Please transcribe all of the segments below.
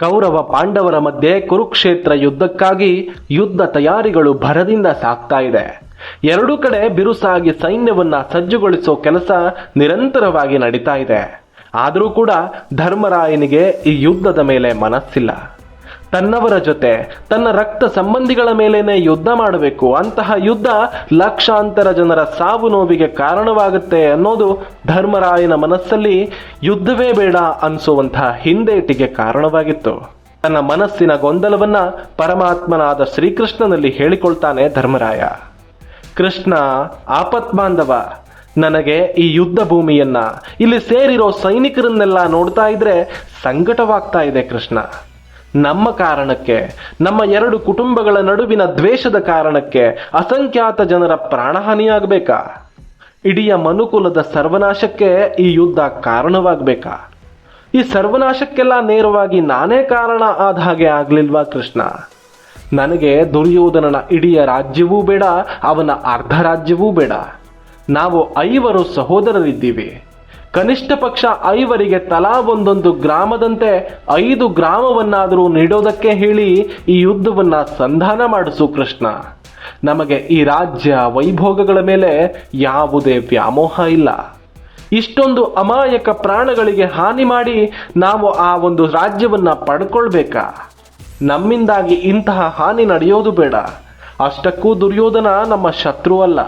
ಕೌರವ ಪಾಂಡವರ ಮಧ್ಯೆ ಕುರುಕ್ಷೇತ್ರ ಯುದ್ಧಕ್ಕಾಗಿ ಯುದ್ಧ ತಯಾರಿಗಳು ಭರದಿಂದ ಸಾಗ್ತಾ ಇದೆ. ಎರಡೂ ಕಡೆ ಬಿರುಸಾಗಿ ಸೈನ್ಯವನ್ನ ಸಜ್ಜುಗೊಳಿಸೋ ಕೆಲಸ ನಿರಂತರವಾಗಿ ನಡೀತಾ ಇದೆ. ಆದರೂ ಕೂಡ ಧರ್ಮರಾಯನಿಗೆ ಈ ಯುದ್ಧದ ಮೇಲೆ ಮನಸ್ಸಿಲ್ಲ. ತನ್ನವರ ಜೊತೆ ತನ್ನ ರಕ್ತ ಸಂಬಂಧಿಗಳ ಮೇಲೇನೆ ಯುದ್ಧ ಮಾಡಬೇಕು, ಅಂತಹ ಯುದ್ಧ ಲಕ್ಷಾಂತರ ಜನರ ಸಾವು ನೋವಿಗೆ ಕಾರಣವಾಗುತ್ತೆ ಅನ್ನೋದು ಧರ್ಮರಾಯನ ಮನಸ್ಸಲ್ಲಿ ಯುದ್ಧವೇ ಬೇಡ ಅನ್ಸುವಂತಹ ಹಿಂದೇಟಿಗೆ ಕಾರಣವಾಗಿತ್ತು. ತನ್ನ ಮನಸ್ಸಿನ ಗೊಂದಲವನ್ನ ಪರಮಾತ್ಮನಾದ ಶ್ರೀಕೃಷ್ಣನಲ್ಲಿ ಹೇಳಿಕೊಳ್ತಾನೆ ಧರ್ಮರಾಯ. ಕೃಷ್ಣ ಆಪತ್ಬಾಂಧವ, ನನಗೆ ಈ ಯುದ್ಧ ಭೂಮಿಯನ್ನ, ಇಲ್ಲಿ ಸೇರಿರೋ ಸೈನಿಕರನ್ನೆಲ್ಲ ನೋಡ್ತಾ ಇದ್ರೆ ಸಂಕಟವಾಗ್ತಾ ಇದೆ ಕೃಷ್ಣ. ನಮ್ಮ ಕಾರಣಕ್ಕೆ, ನಮ್ಮ ಎರಡು ಕುಟುಂಬಗಳ ನಡುವಿನ ದ್ವೇಷದ ಕಾರಣಕ್ಕೆ ಅಸಂಖ್ಯಾತ ಜನರ ಪ್ರಾಣಹಾನಿಯಾಗಬೇಕಾ? ಇಡೀ ಮನುಕುಲದ ಸರ್ವನಾಶಕ್ಕೆ ಈ ಯುದ್ಧ ಕಾರಣವಾಗಬೇಕಾ? ಈ ಸರ್ವನಾಶಕ್ಕೆಲ್ಲ ನೇರವಾಗಿ ನಾನೇ ಕಾರಣ ಆದ ಹಾಗೆ ಆಗ್ಲಿಲ್ವಾ ಕೃಷ್ಣ? ನನಗೆ ದುರ್ಯೋಧನನ ಇಡೀ ರಾಜ್ಯವೂ ಬೇಡ, ಅವನ ಅರ್ಧ ರಾಜ್ಯವೂ ಬೇಡ. ನಾವು 5 ಸಹೋದರರಿದ್ದೀವಿ. ಕನಿಷ್ಠ ಪಕ್ಷ 5ರಿಗೆ ತಲಾ ಒಂದೊಂದು ಗ್ರಾಮದಂತೆ 5 ಗ್ರಾಮವನ್ನಾದರೂ ನೀಡೋದಕ್ಕೆ ಹೇಳಿ ಈ ಯುದ್ಧವನ್ನ ಸಂಧಾನ ಮಾಡಿಸು ಕೃಷ್ಣ. ನಮಗೆ ಈ ರಾಜ್ಯ ವೈಭೋಗಗಳ ಮೇಲೆ ಯಾವುದೇ ವ್ಯಾಮೋಹ ಇಲ್ಲ. ಇಷ್ಟೊಂದು ಅಮಾಯಕ ಪ್ರಾಣಗಳಿಗೆ ಹಾನಿ ಮಾಡಿ ನಾವು ಆ ಒಂದು ರಾಜ್ಯವನ್ನ ಪಡ್ಕೊಳ್ಬೇಕಾ? ನಮ್ಮಿಂದಾಗಿ ಇಂತಹ ಹಾನಿ ನಡೆಯೋದು ಬೇಡ. ಅಷ್ಟಕ್ಕೂ ದುರ್ಯೋಧನ ನಮ್ಮ ಶತ್ರು ಅಲ್ಲ,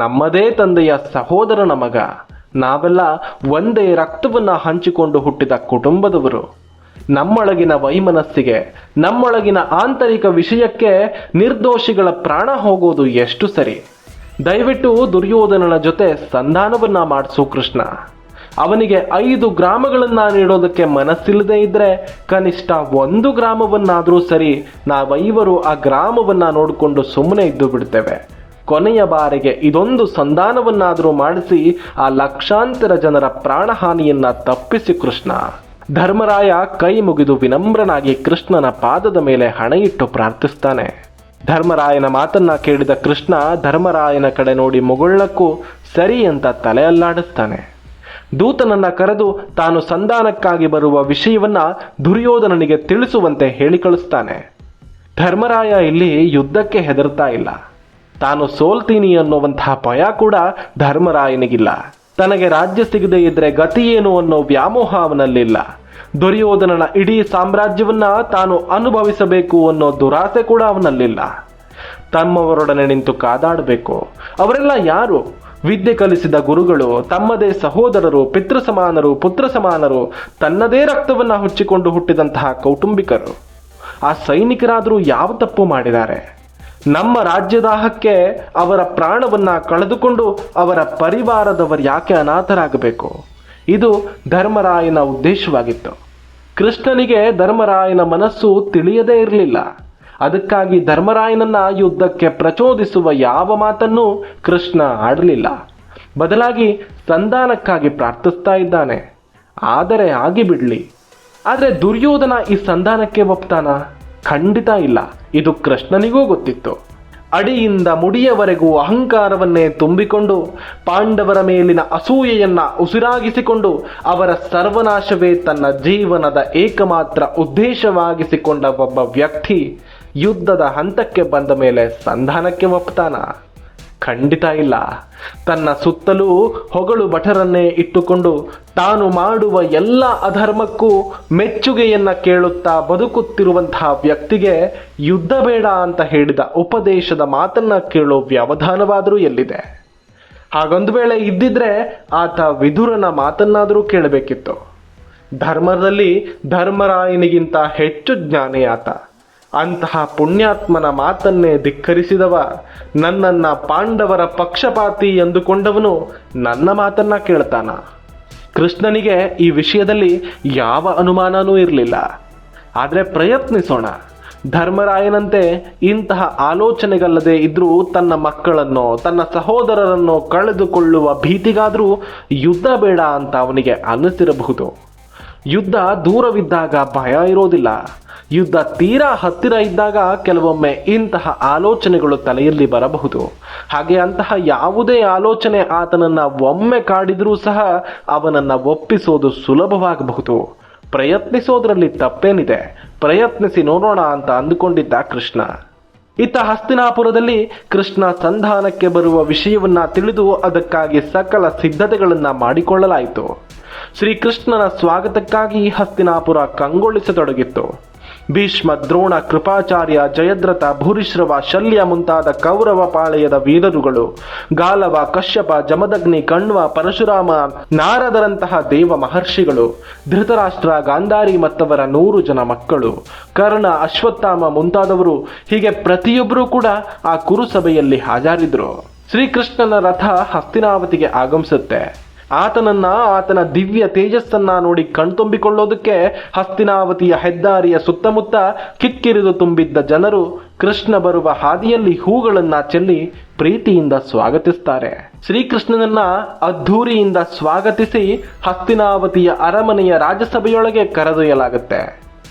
ನಮ್ಮದೇ ತಂದೆಯ ಸಹೋದರನ ಮಗ. ನಾವೆಲ್ಲ ಒಂದೇ ರಕ್ತವನ್ನ ಹಂಚಿಕೊಂಡು ಹುಟ್ಟಿದ ಕುಟುಂಬದವರು. ನಮ್ಮೊಳಗಿನ ವೈಮನಸ್ಸಿಗೆ, ನಮ್ಮೊಳಗಿನ ಆಂತರಿಕ ವಿಷಯಕ್ಕೆ ನಿರ್ದೋಷಿಗಳ ಪ್ರಾಣ ಹೋಗೋದು ಎಷ್ಟು ಸರಿ? ದಯವಿಟ್ಟು ದುರ್ಯೋಧನನ ಜೊತೆ ಸಂಧಾನವನ್ನ ಮಾಡಿಸು ಕೃಷ್ಣ. ಅವನಿಗೆ 5 ಗ್ರಾಮಗಳನ್ನ ನೀಡೋದಕ್ಕೆ ಮನಸ್ಸಿಲ್ಲದೆ ಇದ್ರೆ ಕನಿಷ್ಠ 1 ಗ್ರಾಮವನ್ನಾದರೂ ಸರಿ, ನಾವೈವರು ಆ ಗ್ರಾಮವನ್ನ ನೋಡಿಕೊಂಡು ಸುಮ್ಮನೆ ಇದ್ದು ಬಿಡ್ತೇವೆ. ಕೊನೆಯ ಬಾರಿಗೆ ಇದೊಂದು ಸಂಧಾನವನ್ನಾದರೂ ಮಾಡಿಸಿ ಆ ಲಕ್ಷಾಂತರ ಜನರ ಪ್ರಾಣಹಾನಿಯನ್ನ ತಪ್ಪಿಸಿ ಕೃಷ್ಣ. ಧರ್ಮರಾಯ ಕೈ ಮುಗಿದು ವಿನಮ್ರನಾಗಿ ಕೃಷ್ಣನ ಪಾದದ ಮೇಲೆ ಹಣೆಯಿಟ್ಟು ಪ್ರಾರ್ಥಿಸ್ತಾನೆ. ಧರ್ಮರಾಯನ ಮಾತನ್ನ ಕೇಳಿದ ಕೃಷ್ಣ ಧರ್ಮರಾಯನ ಕಡೆ ನೋಡಿ ಮುಗುಳ್ಳಕ್ಕೂ ಸರಿ ಅಂತ ತಲೆ ಅಲ್ಲಾಡಿಸ್ತಾನೆ. ದೂತನನ್ನ ಕರೆದು ತಾನು ಸಂಧಾನಕ್ಕಾಗಿ ಬರುವ ವಿಷಯವನ್ನ ದುರ್ಯೋಧನನಿಗೆ ತಿಳಿಸುವಂತೆ ಹೇಳಿ ಕಳಿಸ್ತಾನೆ. ಧರ್ಮರಾಯ ಇಲ್ಲಿ ಯುದ್ಧಕ್ಕೆ ಹೆದರ್ತಾ ಇಲ್ಲ. ತಾನು ಸೋಲ್ತೀನಿ ಅನ್ನುವಂತಹ ಭಯ ಕೂಡ ಧರ್ಮರಾಯನಿಗಿಲ್ಲ. ತನಗೆ ರಾಜ್ಯ ಸಿಗದೆ ಇದ್ರೆ ಗತಿ ಏನು ಅನ್ನೋ ವ್ಯಾಮೋಹ ಅವನಲ್ಲಿಲ್ಲ. ದುರ್ಯೋಧನನ ಇಡೀ ಸಾಮ್ರಾಜ್ಯವನ್ನ ತಾನು ಅನುಭವಿಸಬೇಕು ಅನ್ನೋ ದುರಾಸೆ ಕೂಡ ಅವನಲ್ಲಿಲ್ಲ. ತಮ್ಮವರೊಡನೆ ನಿಂತು ಕಾದಾಡಬೇಕು. ಅವರೆಲ್ಲ ಯಾರು? ವಿದ್ಯೆ ಕಲಿಸಿದ ಗುರುಗಳು, ತಮ್ಮದೇ ಸಹೋದರರು, ಪಿತೃ ಸಮಾನರು, ಪುತ್ರ ಸಮಾನರು, ತನ್ನದೇ ರಕ್ತವನ್ನ ಹುಚ್ಚಿಕೊಂಡು ಹುಟ್ಟಿದಂತಹ ಕೌಟುಂಬಿಕರು. ಆ ಸೈನಿಕರಾದರೂ ಯಾವ ತಪ್ಪು ಮಾಡಿದ್ದಾರೆ? ನಮ್ಮ ರಾಜ್ಯದಾಹಕ್ಕೆ ಅವರ ಪ್ರಾಣವನ್ನ ಕಳೆದುಕೊಂಡು ಅವರ ಪರಿವಾರದವರು ಯಾಕೆ ಅನಾಥರಾಗಬೇಕು? ಇದು ಧರ್ಮರಾಯನ ಉದ್ದೇಶವಾಗಿತ್ತು. ಕೃಷ್ಣನಿಗೆ ಧರ್ಮರಾಯನ ಮನಸ್ಸು ತಿಳಿಯದೇ ಇರಲಿಲ್ಲ. ಅದಕ್ಕಾಗಿ ಧರ್ಮರಾಯನನ್ನ ಯುದ್ಧಕ್ಕೆ ಪ್ರಚೋದಿಸುವ ಯಾವ ಮಾತನ್ನು ಕೃಷ್ಣ ಆಡಲಿಲ್ಲ. ಬದಲಾಗಿ ಸಂಧಾನಕ್ಕಾಗಿ ಪ್ರಾರ್ಥಿಸ್ತಾ ಇದ್ದಾನೆ. ಆದರೆ ಆಗಿಬಿಡ್ಲಿ. ಆದರೆ ದುರ್ಯೋಧನ ಈ ಸಂಧಾನಕ್ಕೆ ಒಪ್ತಾನ? ಖಂಡಿತ ಇಲ್ಲ. ಇದು ಕೃಷ್ಣನಿಗೂ ಗೊತ್ತಿತ್ತು. ಅಡಿಯಿಂದ ಮುಡಿಯವರೆಗೂ ಅಹಂಕಾರವನ್ನೇ ತುಂಬಿಕೊಂಡು ಪಾಂಡವರ ಮೇಲಿನ ಅಸೂಯೆಯನ್ನ ಉಸಿರಾಗಿಸಿಕೊಂಡು ಅವರ ಸರ್ವನಾಶವೇ ತನ್ನ ಜೀವನದ ಏಕಮಾತ್ರ ಉದ್ದೇಶವಾಗಿಸಿಕೊಂಡ ಒಬ್ಬ ವ್ಯಕ್ತಿ ಯುದ್ಧದ ಹಂತಕ್ಕೆ ಬಂದ ಮೇಲೆ ಸಂಧಾನಕ್ಕೆ ಒಪ್ತಾನ? ಖಂಡಿತ ಇಲ್ಲ. ತನ್ನ ಸುತ್ತಲೂ ಹೊಗಳು ಭಟರನ್ನೇ ಇಟ್ಟುಕೊಂಡು ತಾನು ಮಾಡುವ ಎಲ್ಲ ಅಧರ್ಮಕ್ಕೂ ಮೆಚ್ಚುಗೆಯನ್ನ ಕೇಳುತ್ತಾ ಬದುಕುತ್ತಿರುವಂತಹ ವ್ಯಕ್ತಿಗೆ ಯುದ್ಧ ಬೇಡ ಅಂತ ಹೇಳಿದ ಉಪದೇಶದ ಮಾತನ್ನ ಕೇಳೋ ವ್ಯವಧಾನವಾದರೂ ಎಲ್ಲಿದೆ? ಹಾಗೊಂದು ವೇಳೆ ಇದ್ದಿದ್ರೆ ಆತ ವಿದುರನ ಮಾತನ್ನಾದರೂ ಕೇಳಬೇಕಿತ್ತು. ಧರ್ಮದಲ್ಲಿ ಧರ್ಮರಾಯನಿಗಿಂತ ಹೆಚ್ಚು ಜ್ಞಾನಿ ಆತ. ಅಂತಹ ಪುಣ್ಯಾತ್ಮನ ಮಾತನ್ನೇ ಧಿಕ್ಕರಿಸಿದವ, ನನ್ನನ್ನ ಪಾಂಡವರ ಪಕ್ಷಪಾತಿ ಎಂದುಕೊಂಡವನು ನನ್ನ ಮಾತನ್ನ ಕೇಳ್ತಾನ? ಕೃಷ್ಣನಿಗೆ ಈ ವಿಷಯದಲ್ಲಿ ಯಾವ ಅನುಮಾನನೂ ಇರಲಿಲ್ಲ. ಆದರೆ ಪ್ರಯತ್ನಿಸೋಣ. ಧರ್ಮರಾಯನಂತೆ ಇಂತಹ ಆಲೋಚನೆಗಲ್ಲದೆ ಇದ್ರೂ ತನ್ನ ಮಕ್ಕಳನ್ನೋ ತನ್ನ ಸಹೋದರರನ್ನೋ ಕಳೆದುಕೊಳ್ಳುವ ಭೀತಿಗಾದರೂ ಯುದ್ಧ ಬೇಡ ಅಂತ ಅವನಿಗೆ ಅನ್ನಿಸಿರಬಹುದು. ಯುದ್ಧ ದೂರವಿದ್ದಾಗ ಭಯ ಇರೋದಿಲ್ಲ. ಯುದ್ಧ ತೀರಾ ಹತ್ತಿರ ಇದ್ದಾಗ ಕೆಲವೊಮ್ಮೆ ಇಂತಹ ಆಲೋಚನೆಗಳು ತಲೆಯಲ್ಲಿ ಬರಬಹುದು. ಹಾಗೆ ಅಂತಹ ಯಾವುದೇ ಆಲೋಚನೆ ಆತನನ್ನ ಒಮ್ಮೆ ಕಾಡಿದ್ರೂ ಸಹ ಅವನನ್ನ ಒಪ್ಪಿಸೋದು ಸುಲಭವಾಗಬಹುದು. ಪ್ರಯತ್ನಿಸೋದ್ರಲ್ಲಿ ತಪ್ಪೇನಿದೆ, ಪ್ರಯತ್ನಿಸಿ ನೋಡೋಣ ಅಂತ ಅಂದುಕೊಂಡಿದ್ದ ಕೃಷ್ಣ. ಇತ್ತ ಹಸ್ತಿನಾಪುರದಲ್ಲಿ ಕೃಷ್ಣ ಸಂಧಾನಕ್ಕೆ ಬರುವ ವಿಷಯವನ್ನ ತಿಳಿದು ಅದಕ್ಕಾಗಿ ಸಕಲ ಸಿದ್ಧತೆಗಳನ್ನ ಮಾಡಿಕೊಳ್ಳಲಾಯಿತು. ಶ್ರೀಕೃಷ್ಣನ ಸ್ವಾಗತಕ್ಕಾಗಿ ಹಸ್ತಿನಾಪುರ ಕಂಗೊಳಿಸತೊಡಗಿತ್ತು. ಭೀಷ್ಮ, ದ್ರೋಣ, ಕೃಪಾಚಾರ್ಯ, ಜಯದ್ರಥ, ಭೂರಿಶ್ರವ, ಶಲ್ಯ ಮುಂತಾದ ಕೌರವ ಪಾಳೆಯದ ವೀರರುಗಳು, ಗಾಲವ, ಕಶ್ಯಪ, ಜಮದಗ್ನಿ, ಕಣ್ವ, ಪರಶುರಾಮ, ನಾರದರಂತಹ ದೇವ ಮಹರ್ಷಿಗಳು, ಧೃತರಾಷ್ಟ್ರ, ಗಾಂಧಾರಿ ಮತ್ತವರ 100 ಜನ ಮಕ್ಕಳು, ಕರ್ಣ, ಅಶ್ವತ್ಥಾಮ ಮುಂತಾದವರು, ಹೀಗೆ ಪ್ರತಿಯೊಬ್ಬರೂ ಕೂಡ ಆ ಕುರುಸಭೆಯಲ್ಲಿ ಹಾಜರಿದ್ರು. ಶ್ರೀಕೃಷ್ಣನ ರಥ ಹಸ್ತಿನಾವತಿಗೆ ಆಗಮಿಸುತ್ತೆ. ಆತನ ದಿವ್ಯ ತೇಜಸ್ಸನ್ನ ನೋಡಿ ಕಣ್ತುಂಬಿಕೊಳ್ಳೋದಕ್ಕೆ ಹಸ್ತಿನಾವತಿಯ ಹೆದ್ದಾರಿಯ ಸುತ್ತಮುತ್ತ ಕಿಕ್ಕಿರಿದು ತುಂಬಿದ್ದ ಜನರು ಕೃಷ್ಣ ಬರುವ ಹಾದಿಯಲ್ಲಿ ಹೂಗಳನ್ನ ಚೆಲ್ಲಿ ಪ್ರೀತಿಯಿಂದ ಸ್ವಾಗತಿಸ್ತಾರೆ. ಶ್ರೀಕೃಷ್ಣನನ್ನ ಅದ್ಧೂರಿಯಿಂದ ಸ್ವಾಗತಿಸಿ ಹಸ್ತಿನಾವತಿಯ ಅರಮನೆಯ ರಾಜಸಭೆಯೊಳಗೆ ಕರೆದೊಯ್ಯಲಾಗುತ್ತೆ.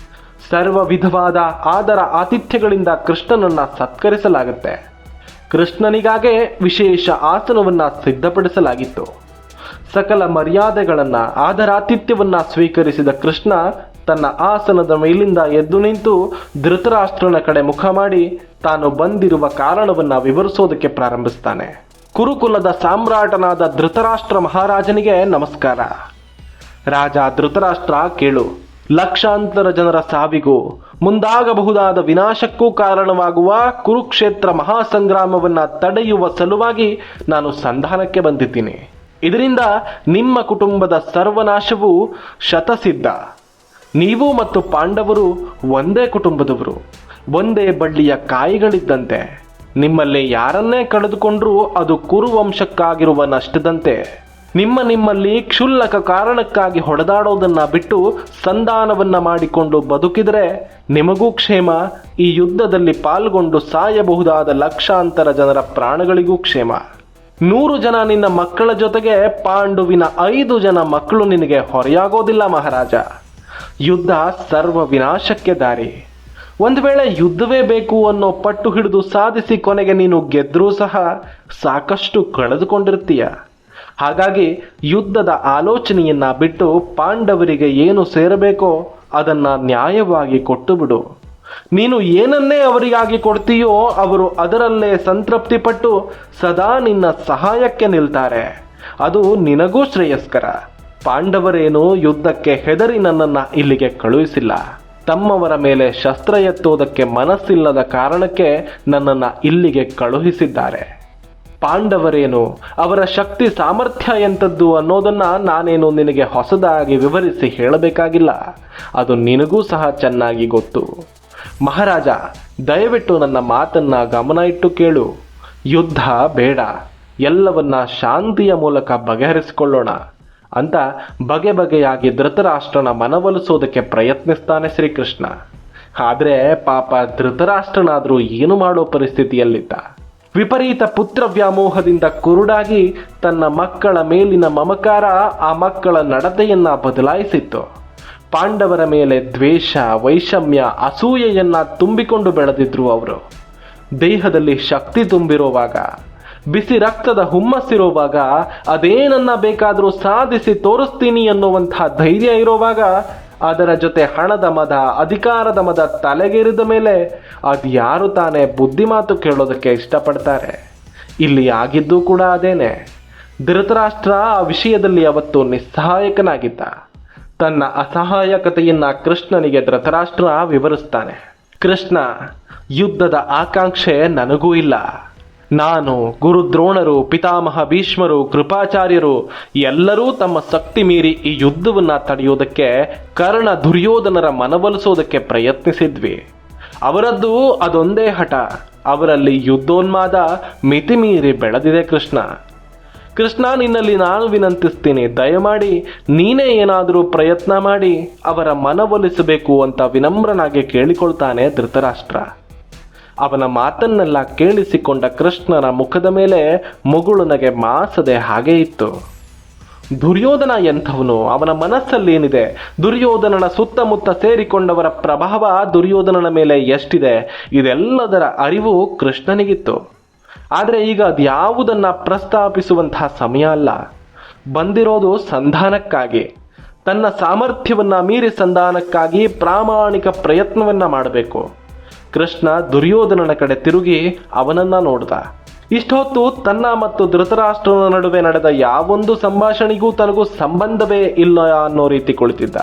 ಸರ್ವ ವಿಧವಾದ ಆದರ ಆತಿಥ್ಯಗಳಿಂದ ಕೃಷ್ಣನನ್ನ ಸತ್ಕರಿಸಲಾಗುತ್ತೆ. ಕೃಷ್ಣನಿಗಾಗೆ ವಿಶೇಷ ಆಸನವನ್ನ ಸಿದ್ಧಪಡಿಸಲಾಗಿತ್ತು. ಸಕಲ ಮರ್ಯಾದೆಗಳನ್ನ, ಆದರಾತಿಥ್ಯವನ್ನ ಸ್ವೀಕರಿಸಿದ ಕೃಷ್ಣ ತನ್ನ ಆಸನದ ಮೇಲಿಂದ ಎದ್ದು ನಿಂತು ಧೃತರಾಷ್ಟ್ರನ ಕಡೆ ಮುಖ ಮಾಡಿ ತಾನು ಬಂದಿರುವ ಕಾರಣವನ್ನ ವಿವರಿಸೋದಕ್ಕೆ ಪ್ರಾರಂಭಿಸ್ತಾನೆ. ಕುರುಕುಲದ ಸಾಮ್ರಾಟನಾದ ಧೃತರಾಷ್ಟ್ರ ಮಹಾರಾಜನಿಗೆ ನಮಸ್ಕಾರ. ರಾಜ ಧೃತರಾಷ್ಟ್ರ, ಕೇಳು. ಲಕ್ಷಾಂತರ ಜನರ ಸಾವಿಗೂ ಮುಂದಾಗಬಹುದಾದ ವಿನಾಶಕ್ಕೂ ಕಾರಣವಾಗುವ ಕುರುಕ್ಷೇತ್ರ ಮಹಾಸಂಗ್ರಾಮವನ್ನ ತಡೆಯುವ ಸಲುವಾಗಿ ನಾನು ಸಂಧಾನಕ್ಕೆ ಬಂದಿದ್ದೀನಿ. ಇದರಿಂದ ನಿಮ್ಮ ಕುಟುಂಬದ ಸರ್ವನಾಶವು ಶತಸಿದ್ಧ. ನೀವು ಮತ್ತು ಪಾಂಡವರು ಒಂದೇ ಕುಟುಂಬದವರು, ಒಂದೇ ಬಳ್ಳಿಯ ಕಾಯಿಗಳಿದ್ದಂತೆ. ನಿಮ್ಮಲ್ಲಿ ಯಾರನ್ನೇ ಕಳೆದುಕೊಂಡ್ರೂ ಅದು ಕುರುವಂಶಕ್ಕಾಗಿರುವ ನಷ್ಟದಂತೆ. ನಿಮ್ಮಲ್ಲಿ ಕ್ಷುಲ್ಲಕ ಕಾರಣಕ್ಕಾಗಿ ಹೊಡೆದಾಡೋದನ್ನ ಬಿಟ್ಟು ಸಂಧಾನವನ್ನ ಮಾಡಿಕೊಂಡು ಬದುಕಿದರೆ ನಿಮಗೂ ಕ್ಷೇಮ, ಈ ಯುದ್ಧದಲ್ಲಿ ಪಾಲ್ಗೊಂಡು ಸಾಯಬಹುದಾದ ಲಕ್ಷಾಂತರ ಜನರ ಪ್ರಾಣಗಳಿಗೂ ಕ್ಷೇಮ. 100 ಜನ ನಿನ್ನ ಮಕ್ಕಳ ಜೊತೆಗೆ ಪಾಂಡುವಿನ 5 ಜನ ಮಕ್ಕಳು ನಿನಗೆ ಹೊರೆಯಾಗೋದಿಲ್ಲ ಮಹಾರಾಜ. ಯುದ್ಧ ಸರ್ವ ವಿನಾಶಕ್ಕೆ ದಾರಿ. ಒಂದು ವೇಳೆ ಯುದ್ಧವೇ ಬೇಕು ಅನ್ನೋ ಪಟ್ಟು ಹಿಡಿದು ಸಾಧಿಸಿ ಕೊನೆಗೆ ನೀನು ಗೆದ್ರೂ ಸಹ ಸಾಕಷ್ಟು ಕಳೆದುಕೊಂಡಿರ್ತೀಯ. ಹಾಗಾಗಿ ಯುದ್ಧದ ಆಲೋಚನೆಯನ್ನ ಬಿಟ್ಟು ಪಾಂಡವರಿಗೆ ಏನು ಸೇರಬೇಕೋ ಅದನ್ನ ನ್ಯಾಯವಾಗಿ ಕೊಟ್ಟು ಬಿಡು. ನೀನು ಏನನ್ನೇ ಅವರಿಗಾಗಿ ಕೊಡ್ತೀಯೋ ಅವರು ಅದರಲ್ಲೇ ಸಂತೃಪ್ತಿ ಪಟ್ಟು ಸದಾ ನಿನ್ನ ಸಹಾಯಕ್ಕೆ ನಿಲ್ತಾರೆ. ಅದು ನಿನಗೂ ಶ್ರೇಯಸ್ಕರ. ಪಾಂಡವರೇನು ಯುದ್ಧಕ್ಕೆ ಹೆದರಿ ನನ್ನನ್ನ ಇಲ್ಲಿಗೆ ಕಳುಹಿಸಿಲ್ಲ. ತಮ್ಮವರ ಮೇಲೆ ಶಸ್ತ್ರ ಎತ್ತುವುದಕ್ಕೆ ಮನಸ್ಸಿಲ್ಲದ ಕಾರಣಕ್ಕೆ ನನ್ನನ್ನ ಇಲ್ಲಿಗೆ ಕಳುಹಿಸಿದ್ದಾರೆ. ಪಾಂಡವರೇನು, ಅವರ ಶಕ್ತಿ ಸಾಮರ್ಥ್ಯ ಎಂಥದ್ದು ಅನ್ನೋದನ್ನ ನಾನೇನು ನಿನಗೆ ಹೊಸದಾಗಿ ವಿವರಿಸಿ ಹೇಳಬೇಕಾಗಿಲ್ಲ. ಅದು ನಿನಗೂ ಸಹ ಚೆನ್ನಾಗಿ ಗೊತ್ತು. ಮಹಾರಾಜ, ದಯವಿಟ್ಟು ನನ್ನ ಮಾತನ್ನ ಗಮನ ಇಟ್ಟು ಕೇಳು. ಯುದ್ಧ ಬೇಡ, ಎಲ್ಲವನ್ನ ಶಾಂತಿಯ ಮೂಲಕ ಬಗೆಹರಿಸಿಕೊಳ್ಳೋಣ ಅಂತ ಬಗೆಯಾಗಿ ಧೃತರಾಷ್ಟ್ರನ ಮನವೊಲಿಸೋದಕ್ಕೆ ಪ್ರಯತ್ನಿಸ್ತಾನೆ ಶ್ರೀಕೃಷ್ಣ. ಆದ್ರೆ ಪಾಪ ಧೃತರಾಷ್ಟ್ರನಾದ್ರೂ ಏನು ಮಾಡೋ ಪರಿಸ್ಥಿತಿಯಲ್ಲಿದ್ದ. ವಿಪರೀತ ಪುತ್ರ ವ್ಯಾಮೋಹದಿಂದ ಕುರುಡಾಗಿ ತನ್ನ ಮಕ್ಕಳ ಮೇಲಿನ ಮಮಕಾರ ಆ ಮಕ್ಕಳ ನಡತೆಯನ್ನ ಬದಲಾಯಿಸಿತ್ತು. ಪಾಂಡವರ ಮೇಲೆ ದ್ವೇಷ, ವೈಷಮ್ಯ, ಅಸೂಯೆಯನ್ನ ತುಂಬಿಕೊಂಡು ಬೆಳೆದಿದ್ರು ಅವರು. ದೇಹದಲ್ಲಿ ಶಕ್ತಿ ತುಂಬಿರುವಾಗ, ಬಿಸಿ ರಕ್ತದ ಹುಮ್ಮಸ್ಸಿರುವಾಗ, ಅದೇನನ್ನ ಬೇಕಾದರೂ ಸಾಧಿಸಿ ತೋರಿಸ್ತೀನಿ ಅನ್ನುವಂತಹ ಧೈರ್ಯ ಇರುವಾಗ, ಅದರ ಜೊತೆ ಹಣದ ಮದ, ಅಧಿಕಾರದ ಮದ ತಲೆಗೇರಿದ ಮೇಲೆ ಅದ್ಯಾರು ತಾನೇ ಬುದ್ಧಿಮಾತು ಕೇಳೋದಕ್ಕೆ ಇಷ್ಟಪಡ್ತಾರೆ. ಇಲ್ಲಿ ಆಗಿದ್ದು ಕೂಡ ಅದೇನೆ. ಧೃತರಾಷ್ಟ್ರ ಆ ವಿಷಯದಲ್ಲಿ ಅವತ್ತು ನಿಸ್ಸಹಾಯಕನಾಗಿದ್ದ. ತನ್ನ ಅಸಹಾಯಕತೆಯನ್ನ ಕೃಷ್ಣನಿಗೆ ಧೃತರಾಷ್ಟ್ರ ವಿವರಿಸ್ತಾನೆ. ಕೃಷ್ಣ, ಯುದ್ಧದ ಆಕಾಂಕ್ಷೆ ನನಗೂ ಇಲ್ಲ. ನಾನು, ಗುರು ದ್ರೋಣರು, ಪಿತಾಮಹ ಭೀಷ್ಮರು, ಕೃಪಾಚಾರ್ಯರು ಎಲ್ಲರೂ ತಮ್ಮ ಶಕ್ತಿ ಮೀರಿ ಈ ಯುದ್ಧವನ್ನ ತಡೆಯೋದಕ್ಕೆ ಕರ್ಣ, ದುರ್ಯೋಧನರ ಮನವೊಲಿಸೋದಕ್ಕೆ ಪ್ರಯತ್ನಿಸಿದ್ವಿ. ಅವರದ್ದು ಅದೊಂದೇ ಹಠ. ಅವರಲ್ಲಿ ಯುದ್ಧೋನ್ಮಾದ ಮಿತಿಮೀರಿ ಬೆಳೆದಿದೆ. ಕೃಷ್ಣ, ನಿನ್ನಲ್ಲಿ ನಾನು ವಿನಂತಿಸ್ತೀನಿ, ದಯಮಾಡಿ ನೀನೇ ಏನಾದರೂ ಪ್ರಯತ್ನ ಮಾಡಿ ಅವರ ಮನವೊಲಿಸಬೇಕು ಅಂತ ವಿನಮ್ರನಾಗಿ ಕೇಳಿಕೊಳ್ತಾನೆ ಧೃತರಾಷ್ಟ್ರ. ಅವನ ಮಾತನ್ನೆಲ್ಲ ಕೇಳಿಸಿಕೊಂಡ ಕೃಷ್ಣನ ಮುಖದ ಮೇಲೆ ಮುಗುಳುನಗೆ ಮಾಸದೆ ಹಾಗೆ ಇತ್ತು. ದುರ್ಯೋಧನ ಎಂಥವನು, ಅವನ ಮನಸ್ಸಲ್ಲೇನಿದೆ, ದುರ್ಯೋಧನನ ಸುತ್ತಮುತ್ತ ಸೇರಿಕೊಂಡವರ ಪ್ರಭಾವ ದುರ್ಯೋಧನನ ಮೇಲೆ ಎಷ್ಟಿದೆ, ಇದೆಲ್ಲದರ ಅರಿವು ಕೃಷ್ಣನಿಗಿತ್ತು. ಆದರೆ ಈಗ ಅದ್ಯಾವುದನ್ನ ಪ್ರಸ್ತಾಪಿಸುವಂತಹ ಸಮಯ ಅಲ್ಲ. ಬಂದಿರೋದು ಸಂಧಾನಕ್ಕಾಗಿ. ತನ್ನ ಸಾಮರ್ಥ್ಯವನ್ನ ಮೀರಿ ಸಂಧಾನಕ್ಕಾಗಿ ಪ್ರಾಮಾಣಿಕ ಪ್ರಯತ್ನವನ್ನ ಮಾಡಬೇಕು. ಕೃಷ್ಣ ದುರ್ಯೋಧನನ ಕಡೆ ತಿರುಗಿ ಅವನನ್ನ ನೋಡ್ದ. ಇಷ್ಟೊತ್ತು ತನ್ನ ಮತ್ತು ಧೃತರಾಷ್ಟ್ರನ ನಡುವೆ ನಡೆದ ಯಾವೊಂದು ಸಂಭಾಷಣೆಗೂ ತನಗೂ ಸಂಬಂಧವೇ ಇಲ್ಲ ಅನ್ನೋ ರೀತಿ ಕುಳಿತಿದ್ದ.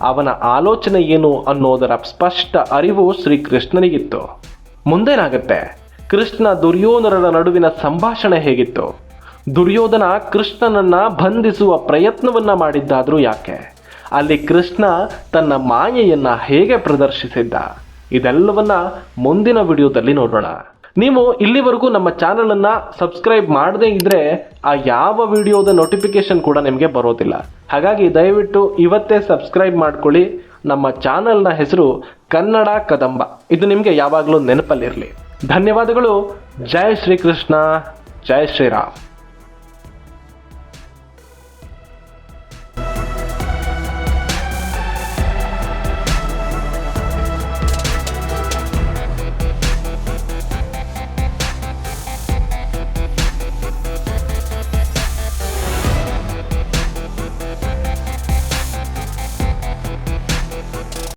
ಅವನ ಆಲೋಚನೆ ಏನು ಅನ್ನೋದರ ಸ್ಪಷ್ಟ ಅರಿವು ಶ್ರೀಕೃಷ್ಣನಿಗಿತ್ತು. ಮುಂದೇನಾಗತ್ತೆ? ಕೃಷ್ಣ ದುರ್ಯೋಧನರ ನಡುವಿನ ಸಂಭಾಷಣೆ ಹೇಗಿತ್ತು? ದುರ್ಯೋಧನ ಕೃಷ್ಣನನ್ನ ಬಂಧಿಸುವ ಪ್ರಯತ್ನವನ್ನ ಮಾಡಿದ್ದಾದ್ರೂ ಯಾಕೆ? ಅಲ್ಲಿ ಕೃಷ್ಣ ತನ್ನ ಮಾಯೆಯನ್ನ ಹೇಗೆ ಪ್ರದರ್ಶಿಸಿದ್ದ? ಇದೆಲ್ಲವನ್ನ ಮುಂದಿನ ವಿಡಿಯೋದಲ್ಲಿ ನೋಡೋಣ. ನೀವು ಇಲ್ಲಿವರೆಗೂ ನಮ್ಮ ಚಾನಲ್ ಅನ್ನ ಸಬ್ಸ್ಕ್ರೈಬ್ ಮಾಡದೇ ಇದ್ರೆ ಆ ಯಾವ ವಿಡಿಯೋದ ನೋಟಿಫಿಕೇಶನ್ ಕೂಡ ನಿಮಗೆ ಬರೋದಿಲ್ಲ. ಹಾಗಾಗಿ ದಯವಿಟ್ಟು ಇವತ್ತೇ ಸಬ್ಸ್ಕ್ರೈಬ್ ಮಾಡ್ಕೊಳ್ಳಿ. ನಮ್ಮ ಚಾನಲ್ನ ಹೆಸರು ಕನ್ನಡ ಕದಂಬ. ಇದು ನಿಮಗೆ ಯಾವಾಗಲೂ ನೆನಪಲ್ಲಿರಲಿ. ಧನ್ಯವಾದಗಳು. ಜೈ ಶ್ರೀಕೃಷ್ಣ, ಜೈ ಶ್ರೀರಾಮ್.